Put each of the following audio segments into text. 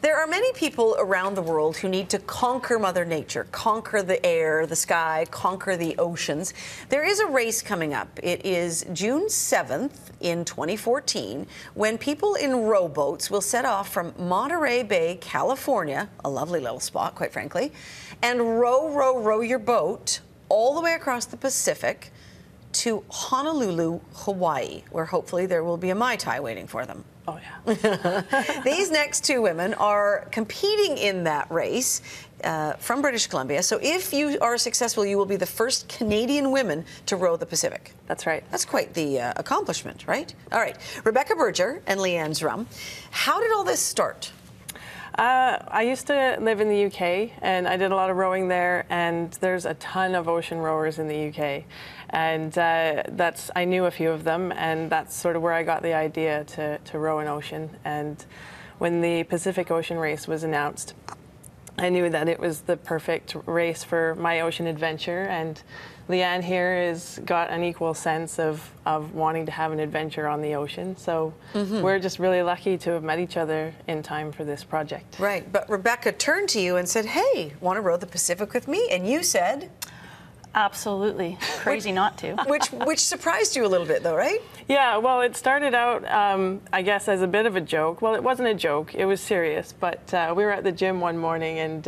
There are many people around the world who need to conquer Mother Nature, conquer the air, the sky, conquer the oceans. There is a race coming up. It is June 7th in 2014 when people in rowboats will set off from Monterey Bay, California, a lovely little spot, quite frankly, and row your boat all the way across the Pacific to Honolulu, Hawaii, where hopefully there will be a Mai Tai waiting for them. Oh, yeah. These next two women are competing in that race from British Columbia. So if you are successful, you will be the first Canadian women to row the Pacific. That's right. That's quite the accomplishment, right? All right. Rebecca Berger and Leanne Zrum, how did all this start? I used to live in the UK, and I did a lot of rowing there, and there's a ton of ocean rowers in the UK. And I knew a few of them, and that's sort of where I got the idea to row an ocean. And when the Pacific Ocean Race was announced, I knew that it was the perfect race for my ocean adventure. And Leanne here has got an equal sense of wanting to have an adventure on the ocean. So we're just really lucky to have met each other in time for this project. Right, but Rebecca turned to you and said, hey, want to row the Pacific with me? And you said... Absolutely. Crazy not to. Which surprised you a little bit, though, right? Yeah, well, it started out, I guess, as a bit of a joke. Well, it wasn't a joke. It was serious. But we were at the gym one morning, and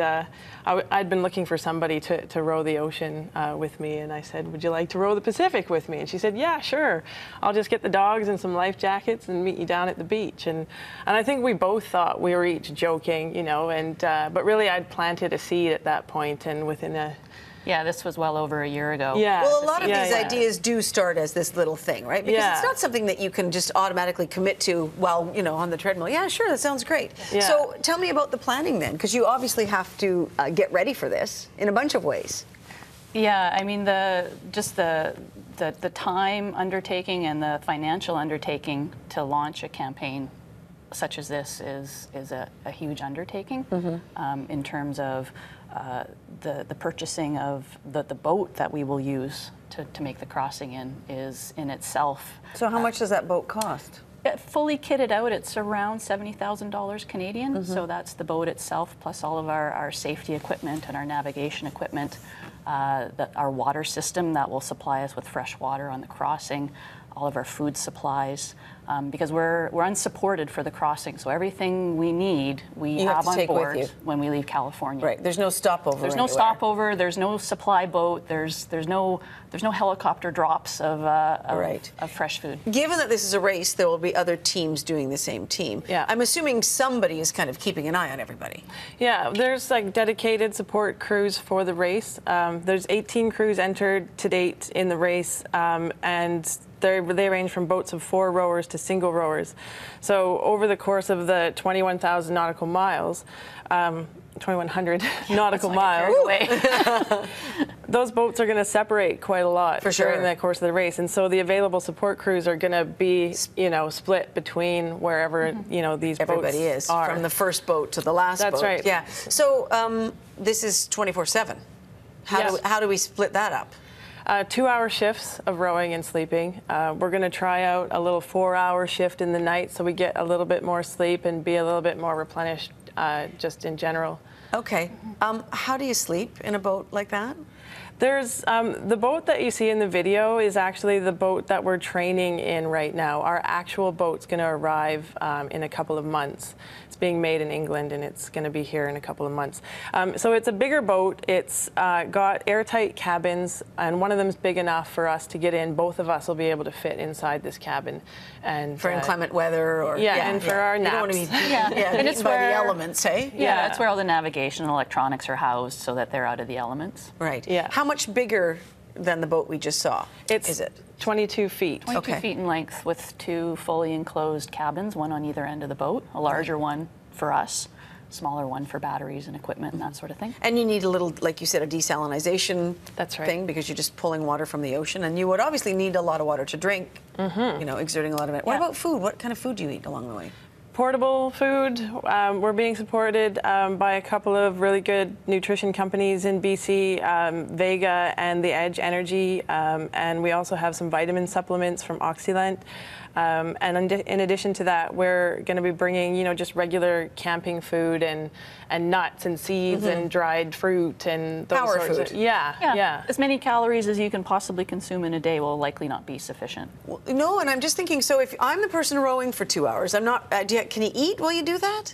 I'd been looking for somebody to row the ocean with me. And I said, would you like to row the Pacific with me? And she said, yeah, sure. I'll just get the dogs and some life jackets and meet you down at the beach. And I think we both thought we were each joking, you know. But really, I'd planted a seed at that point, and within a... Yeah, this was well over a year ago. Yeah. Well, a lot of these ideas do start as this little thing, right? Because it's not something that you can just automatically commit to while, you know, on the treadmill. Yeah, sure, that sounds great. Yeah. So tell me about the planning then, because you obviously have to get ready for this in a bunch of ways. Yeah, I mean, the time undertaking and the financial undertaking to launch a campaign such as this is a huge undertaking in terms of the purchasing of the boat that we will use to make the crossing is in itself. So how much does that boat cost? Fully kitted out, it's around $70,000 Canadian. So that's the boat itself, plus all of our safety equipment and our navigation equipment, our water system that will supply us with fresh water on the crossing, all of our food supplies, because we're unsupported for the crossing. So everything we need, we have on board when we leave California. Right. There's no stopover. There's no stopover. There's no supply boat. There's no helicopter drops of fresh food. Given that this is a race, there will be other teams doing the same team. Yeah. I'm assuming somebody is kind of keeping an eye on everybody. Yeah. There's like dedicated support crews for the race. There's 18 crews entered to date in the race, and they range from boats of 4 rowers to single rowers. So over the course of the 21,000 nautical miles, 2,100 nautical miles, those boats are going to separate quite a lot during the course of the race. And so the available support crews are going to be, you know, split between wherever, you know, these boats is, are. from the first boat to the last boat. That's right. Yeah. So this is 24/7. How do we split that up? 2-hour shifts of rowing and sleeping. We're going to try out a little 4-hour shift in the night so we get a little bit more sleep and be a little bit more replenished just in general. Okay. How do you sleep in a boat like that? There's the boat that you see in the video is actually the boat that we're training in right now. Our actual boat's going to arrive in a couple of months. It's being made in England, and it's going to be here in a couple of months. So it's a bigger boat. It's got airtight cabins, and one of them is big enough for us to get in. Both of us will be able to fit inside this cabin. And for inclement weather, or and for our naps. You don't want to be and it's by the elements, hey? Yeah, that's where all the navigation and electronics are housed, so that they're out of the elements. Right. Yeah. How much bigger than the boat we just saw is it? 22 feet. 22 feet in length with 2 fully enclosed cabins, one on either end of the boat, a larger one for us, smaller one for batteries and equipment and that sort of thing. And you need a little, like you said, a desalinization thing, because you're just pulling water from the ocean, and you would obviously need a lot of water to drink, you know, exerting a lot of it. What about food? What kind of food do you eat along the way? Portable food. We're being supported by a couple of really good nutrition companies in BC, Vega and the Edge Energy, and we also have some vitamin supplements from Oxylent. And in addition to that, we're going to be bringing, just regular camping food and nuts and seeds and dried fruit and those Power sorts food. of, yeah. As many calories as you can possibly consume in a day will likely not be sufficient. Well, no, and I'm just thinking, so if I'm the person rowing for 2 hours, I'm not, can you eat while you do that?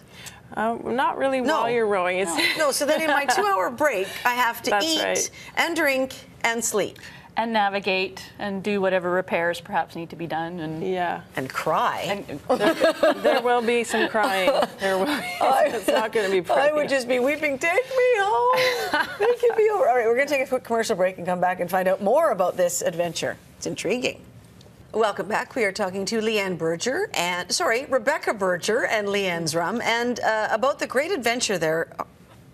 Not really while you're rowing. No, so then in my 2-hour break, I have to That's eat right. and drink and sleep. And navigate and do whatever repairs perhaps need to be done. And Yeah. And cry. There will be some crying. There will be. It's not going to be pretty. I would just be weeping, take me home, make it be over. All right, we're going to take a quick commercial break and come back and find out more about this adventure. It's intriguing. Welcome back. We are talking to Rebecca Berger and Leanne Zrum, and about the great adventure they're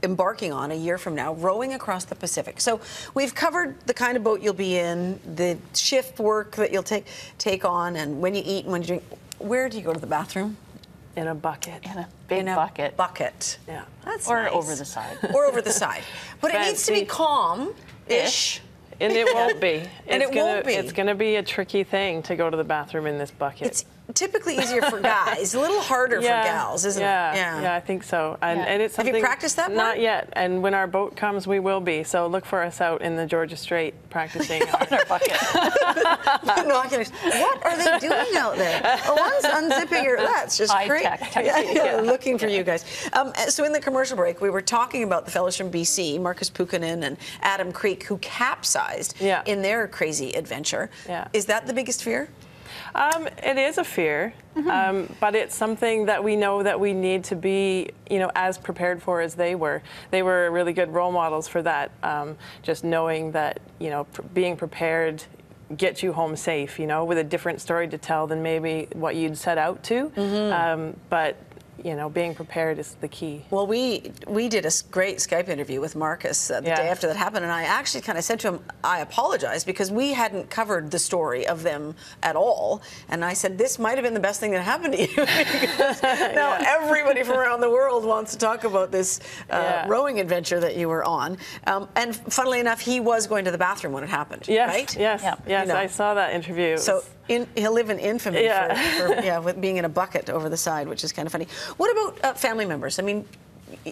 embarking on a year from now, rowing across the Pacific. So we've covered the kind of boat you'll be in, the shift work that you'll take on, and when you eat and when you drink. Where do you go to the bathroom? In a bucket. in a big bucket. Bucket. Yeah. That's Or nice. over the side. Or over the side. But it needs to be Fancy. calm-ish. And it won't be. And it won't be. It's going to be a tricky thing to go to the bathroom in this bucket. It's typically easier for guys, a little harder for gals, isn't it? Yeah, I think so. And it's Have you something practiced that part? Not yet. And when our boat comes, we will be. So look for us out in the Georgia Strait practicing. Our bucket. What are they doing out there? Oh, one's unzipping your. That's just High great. tech technique, Yeah, looking for you guys. So in the commercial break, we were talking about the fellows from BC, Marcus Pukkanen and Adam Creek, who capsized in their crazy adventure. Yeah. Is that the biggest fear? It is a fear, but it's something that we know that we need to be, as prepared for as they were. They were really good role models for that. Just knowing that, being prepared gets you home safe, with a different story to tell than maybe what you'd set out to. But being prepared is the key. Well, we did a great Skype interview with Marcus the day after that happened, and I actually kind of said to him, I apologize, because we hadn't covered the story of them at all, and I said, this might have been the best thing that happened to you, because now everybody from around the world wants to talk about this rowing adventure that you were on. And funnily enough, he was going to the bathroom when it happened, right? Yes, I saw that interview. So he'll live in infamy for with being in a bucket over the side, which is kind of funny. What about family members? I mean,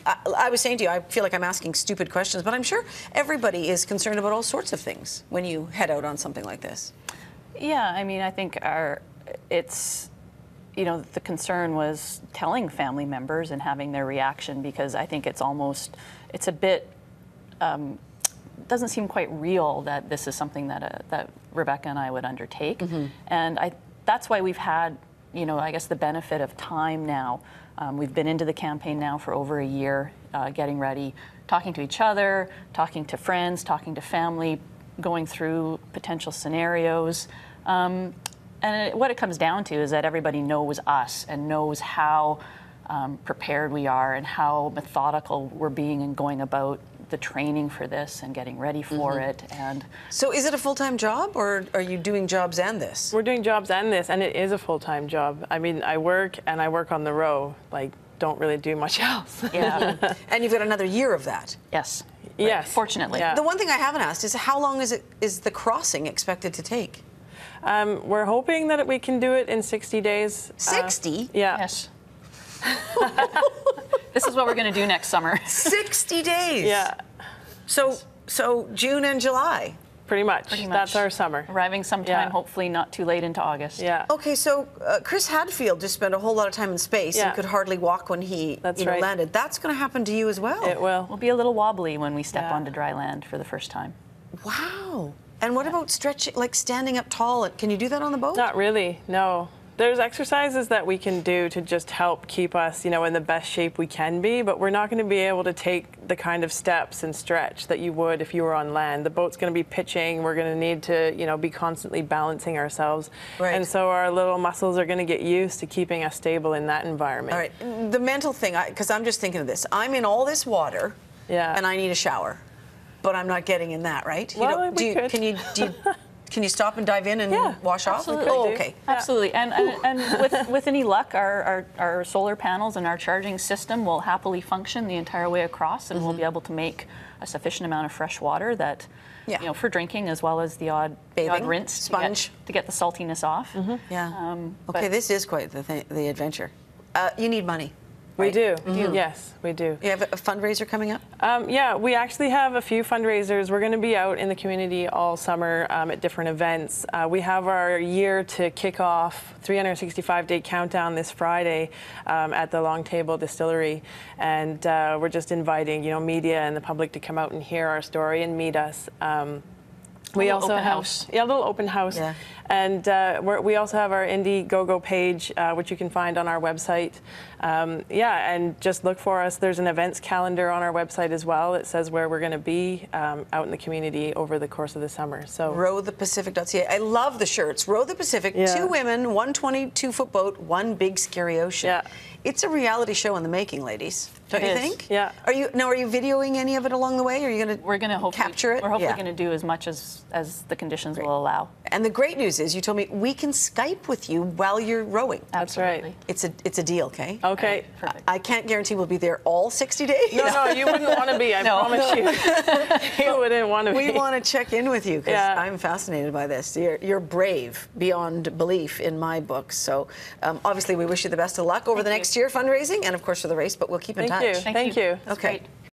I was saying to you, I feel like I'm asking stupid questions, but I'm sure everybody is concerned about all sorts of things when you head out on something like this. Yeah, I mean, I think the concern was telling family members and having their reaction, because I think it's a bit, doesn't seem quite real that this is something that Rebecca and I would undertake. And that's why we've had, I guess the benefit of time now. We've been into the campaign now for over a year, getting ready, talking to each other, talking to friends, talking to family, going through potential scenarios. And what it comes down to is that everybody knows us and knows how prepared we are and how methodical we're being and going about the training for this and getting ready for it. And so is it a full-time job, or are you doing jobs and this? We're doing jobs and this, and it is a full-time job. I mean, I work on the row, don't really do much else. yeah, And you've got another year of that. yes, Yes. fortunately. Yeah. The one thing I haven't asked is, how long is the crossing expected to take? We're hoping that we can do it in 60 days. 60? Yeah. Yes. This is what we're going to do next summer. 60 days. Yeah. So June and July. Pretty much. That's our summer. Arriving sometime, hopefully not too late into August. Yeah. Okay, so Chris Hadfield just spent a whole lot of time in space and could hardly walk when he landed. That's going to happen to you as well. It will. We'll be a little wobbly when we step onto dry land for the first time. Wow. And what about stretching, like standing up tall? Can you do that on the boat? Not really, no. There's exercises that we can do to just help keep us, in the best shape we can be, but we're not going to be able to take the kind of steps and stretch that you would if you were on land. The boat's going to be pitching. We're going to need to, be constantly balancing ourselves. Right. And so our little muscles are going to get used to keeping us stable in that environment. All right. The mental thing, because I'm just thinking of this. I'm in all this water, and I need a shower, but I'm not getting in that, right? Well, we could. Can you stop and dive in and Yeah, wash off? absolutely. Oh, okay. Absolutely, and with any luck, our solar panels and our charging system will happily function the entire way across, and we'll be able to make a sufficient amount of fresh water that, Yeah. you know, for drinking as well as the odd Bathing, rinse sponge. to get the saltiness off. Yeah. But- Okay, this is quite the adventure. You need money. We right? do. Yes, we do. You have a fundraiser coming up? Yeah, we actually have a few fundraisers. We're going to be out in the community all summer at different events. We have our year to kick off 365-day countdown this Friday at the Long Table Distillery, and we're just inviting media and the public to come out and hear our story and meet us. We little also open have house. a little open house, Yeah. and we also have our Indiegogo page, which you can find on our website. And just look for us. There's an events calendar on our website as well. It says where we're going to be out in the community over the course of the summer. So rowthepacific.ca. I love the shirts. Row the Pacific, Yeah. 2 women, 1 22-foot boat, 1 big scary ocean. Yeah. It's a reality show in the making, ladies. Don't It you is. think? Yeah. Are you videoing any of it along the way? Are you going to We're going to hopefully capture it? We're hopefully Yeah. going to do as much as the conditions will allow. And the great news is you told me we can Skype with you while you're rowing. That's right. Absolutely. It's a deal, okay? okay. Perfect. I can't guarantee we'll be there all 60 days. No, you wouldn't want to be. I promise you. You wouldn't want to be. We want to check in with you because Yeah. I'm fascinated by this. You're brave beyond belief in my books. So obviously we wish you the best of luck over the Thank next you. year fundraising and of course for the race, but we'll keep in Thank touch. you. Thank you. That's Okay. great.